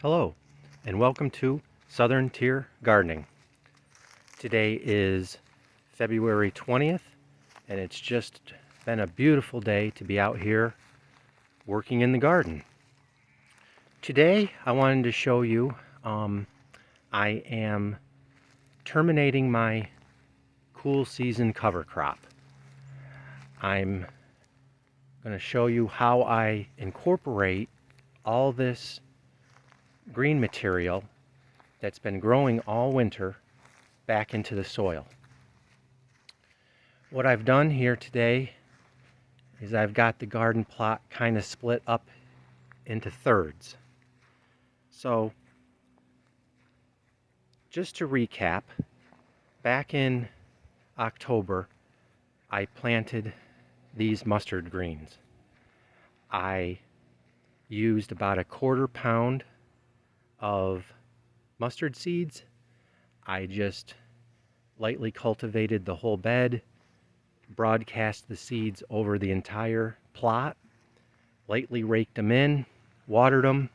Hello, and welcome to Southern Tier Gardening. Today is February 20th, and it's just been a beautiful day to be out here working in the garden. Today, I wanted to show you I am terminating my cool season cover crop. I'm going to show you how I incorporate all this green material that's been growing all winter back into the soil. What I've done here today is I've got the garden plot kind of split up into thirds. So just to recap, back in October I planted these mustard greens. I used about a quarter pound of mustard seeds. I just lightly cultivated the whole bed, broadcast the seeds over the entire plot, lightly raked them in, watered them,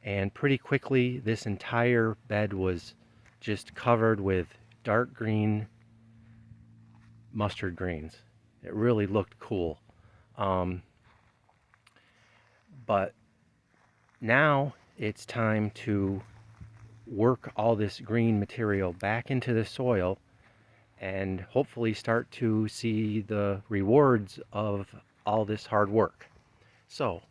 and pretty quickly this entire bed was just covered with dark green mustard greens. It really looked cool. But now it's time to work all this green material back into the soil and hopefully start to see the rewards of all this hard work. So,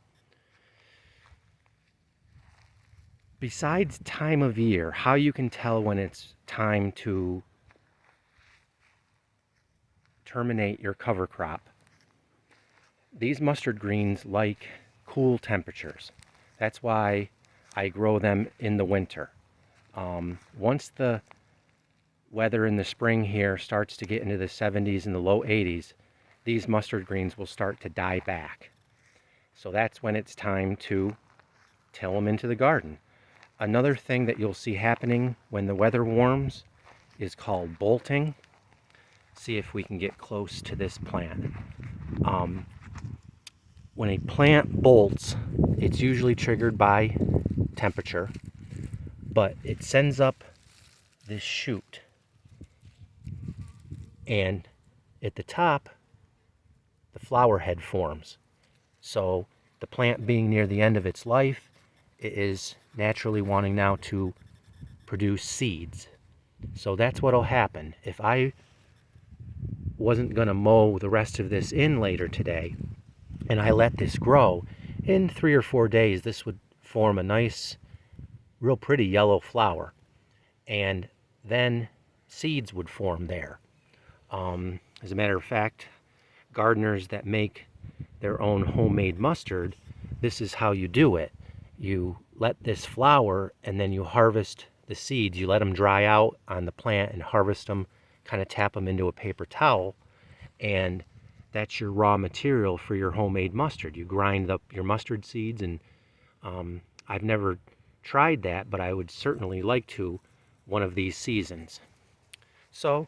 besides time of year, how you can tell when it's time to terminate your cover crop, these mustard greens like cool temperatures. That's why I grow them in the winter. Once the weather in the spring here starts to get into the 70s and the low 80s, these mustard greens will start to die back. So that's when it's time to till them into the garden. Another thing that you'll see happening when the weather warms is called bolting. See if we can get close to this plant. When a plant bolts, it's usually triggered by temperature, but it sends up this shoot. And at the top, the flower head forms. So the plant being near the end of its life, it is naturally wanting now to produce seeds. So that's what'll happen. If I wasn't gonna mow the rest of this in later today, and I let this grow, in 3 or 4 days, this would form a nice, real pretty yellow flower. And then seeds would form there. As a matter of fact, gardeners that make their own homemade mustard, this is how you do it. You let this flower and then you harvest the seeds. You let them dry out on the plant and harvest them, kind of tap them into a paper towel, and that's your raw material for your homemade mustard. You grind up your mustard seeds, and I've never tried that, but I would certainly like to one of these seasons. So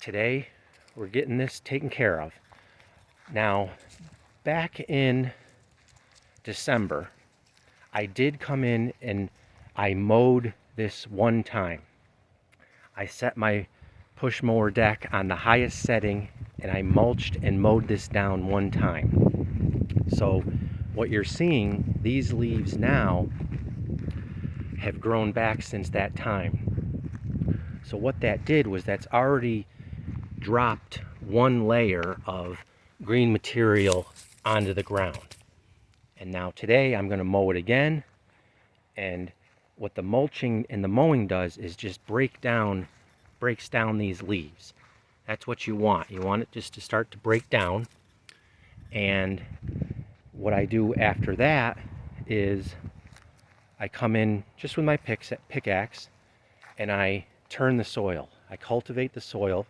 today we're getting this taken care of. Now, back in December, I did come in and I mowed this one time. I set my push mower deck on the highest setting and I mulched and mowed this down one time. So what you're seeing, these leaves now have grown back since that time. So what that did was that's already dropped one layer of green material onto the ground. And now today I'm going to mow it again, and what the mulching and the mowing does is just breaks down these leaves. That's what you want. You want it just to start to break down. And what I do after that is I come in just with my pickaxe and I turn the soil. I cultivate the soil,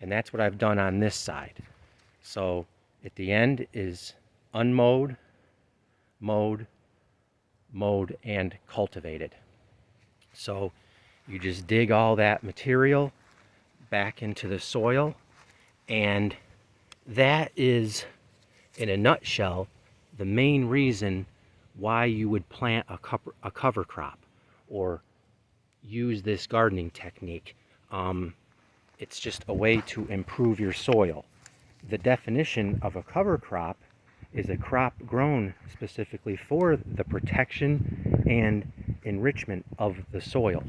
and that's what I've done on this side. So at the end is unmowed, mowed, and cultivated. So you just dig all that material back into the soil, and that is, in a nutshell, the main reason why you would plant a cover crop or use this gardening technique. It's just a way to improve your soil. The definition of a cover crop is a crop grown specifically for the protection and enrichment of the soil.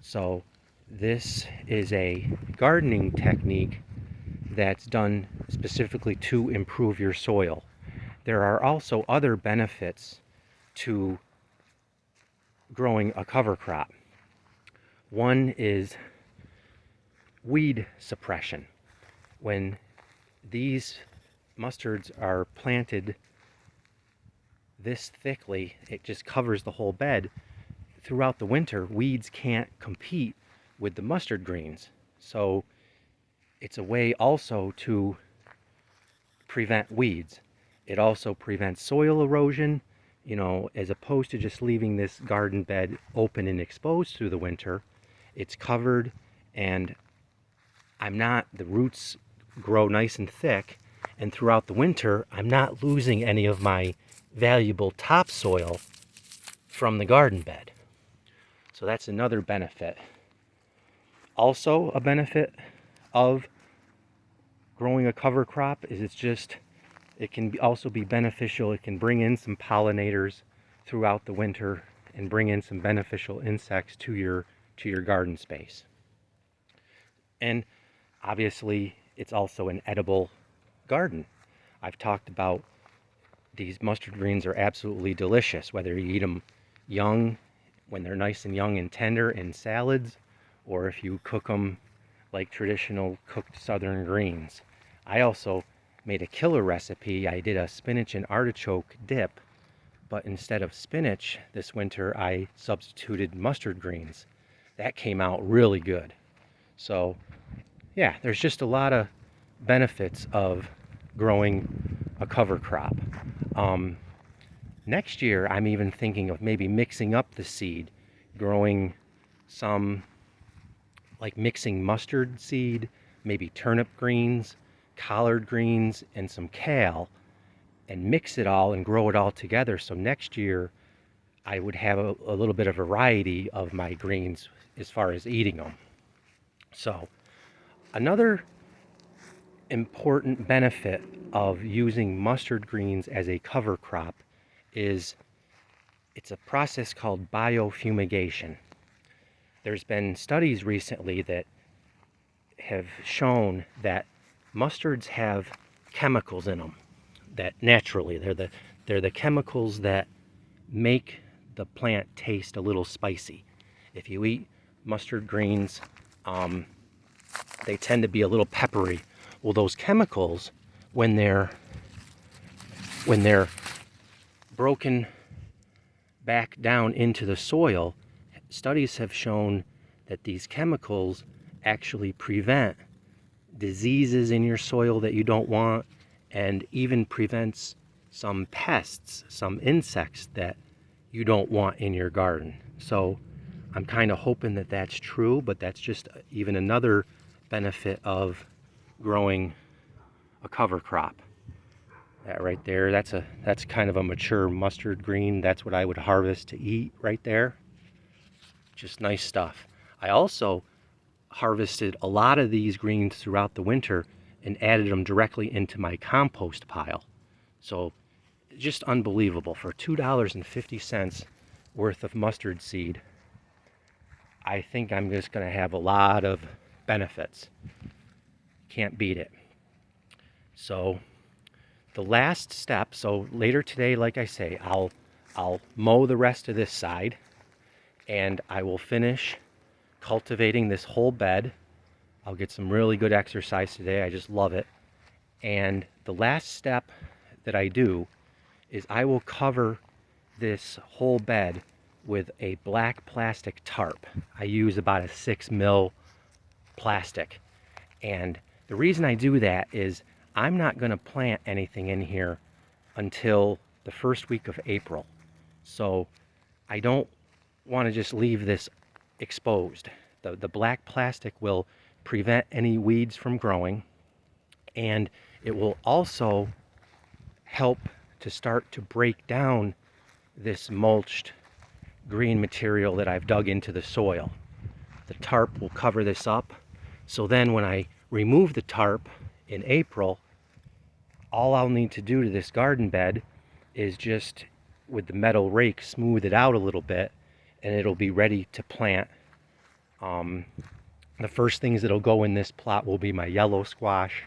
So this is a gardening technique that's done specifically to improve your soil. There are also other benefits to growing a cover crop. One is weed suppression. When these mustards are planted this thickly, it just covers the whole bed. Throughout the winter, weeds can't compete with the mustard greens. So it's a way also to prevent weeds. It also prevents soil erosion, as opposed to just leaving this garden bed open and exposed through the winter. It's covered, and the roots grow nice and thick, and throughout the winter, I'm not losing any of my valuable topsoil from the garden bed. So that's another benefit. Also, a benefit of growing a cover crop is it can also be beneficial. It can bring in some pollinators throughout the winter and bring in some beneficial insects to your garden space. And obviously, it's also an edible garden. I've talked about these mustard greens are absolutely delicious, whether you eat them young, when they're nice and young and tender in salads, or if you cook them like traditional cooked southern greens. I also made a killer recipe. I did a spinach and artichoke dip, but instead of spinach this winter, I substituted mustard greens. That came out really good. So yeah, there's just a lot of benefits of growing a cover crop. Next year, I'm even thinking of maybe mixing up the seed, growing some, like mixing mustard seed, maybe turnip greens, collard greens, and some kale, and mix it all and grow it all together. So next year, I would have a little bit of variety of my greens as far as eating them. So another important benefit of using mustard greens as a cover crop is it's a process called biofumigation. There's been studies recently that have shown that mustards have chemicals in them that naturally they're the chemicals that make the plant taste a little spicy. If you eat mustard greens, they tend to be a little peppery. Well, those chemicals, when they're broken back down into the soil, studies have shown that these chemicals actually prevent diseases in your soil that you don't want, and even prevents some pests, some insects that you don't want in your garden. So I'm kind of hoping that that's true, but that's just even another benefit of growing a cover crop. That right there, that's kind of a mature mustard green. That's what I would harvest to eat right there. Just nice stuff. I also harvested a lot of these greens throughout the winter and added them directly into my compost pile. So just unbelievable. For $2.50 worth of mustard seed, I think I'm just going to have a lot of benefits. Can't beat it. So the last step, so later today, like I say, I'll mow the rest of this side, and I will finish cultivating this whole bed. I'll get some really good exercise today. I just love it. And the last step that I do is I will cover this whole bed with a black plastic tarp. I use about a 6 mil plastic. And the reason I do that is I'm not going to plant anything in here until the first week of April. So I don't want to just leave this exposed. The black plastic will prevent any weeds from growing, and it will also help to start to break down this mulched green material that I've dug into the soil. The tarp will cover this up. So then when I remove the tarp in April, all I'll need to do to this garden bed is just with the metal rake smooth it out a little bit, and it'll be ready to plant. The first things that'll go in this plot will be my yellow squash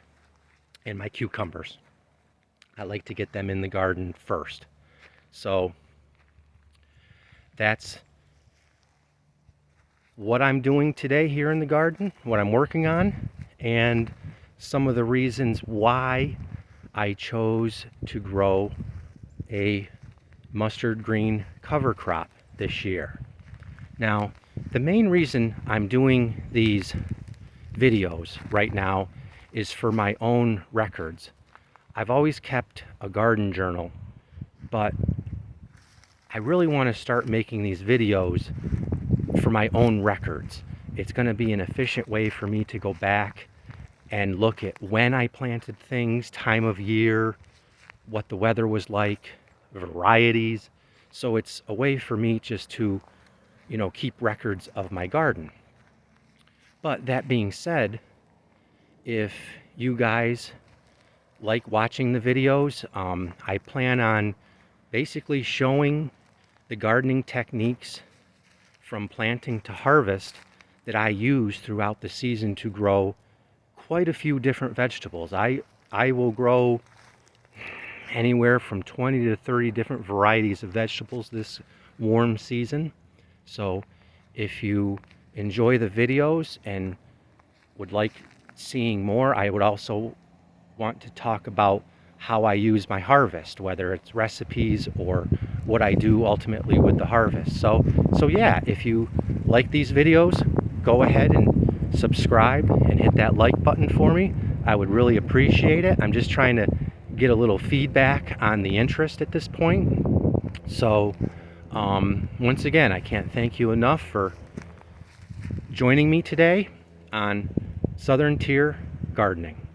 and my cucumbers. I like to get them in the garden first. So that's what I'm doing today here in the garden, what I'm working on, and some of the reasons why I chose to grow a mustard green cover crop this year. Now, the main reason I'm doing these videos right now is for my own records. I've always kept a garden journal, but I really want to start making these videos for my own records. It's going to be an efficient way for me to go back and look at when I planted things, time of year, what the weather was like, varieties. So it's a way for me just to, keep records of my garden. But that being said, if you guys like watching the videos, I plan on basically showing the gardening techniques from planting to harvest that I use throughout the season to grow quite a few different vegetables. I will grow anywhere from 20 to 30 different varieties of vegetables this warm season. So if you enjoy the videos and would like seeing more, I would also want to talk about how I use my harvest, whether it's recipes or what I do ultimately with the harvest. So yeah, if you like these videos, go ahead and subscribe and hit that like button for me. I would really appreciate it. I'm just trying to get a little feedback on the interest at this point. So once again, I can't thank you enough for joining me today on Southern Tier Gardening.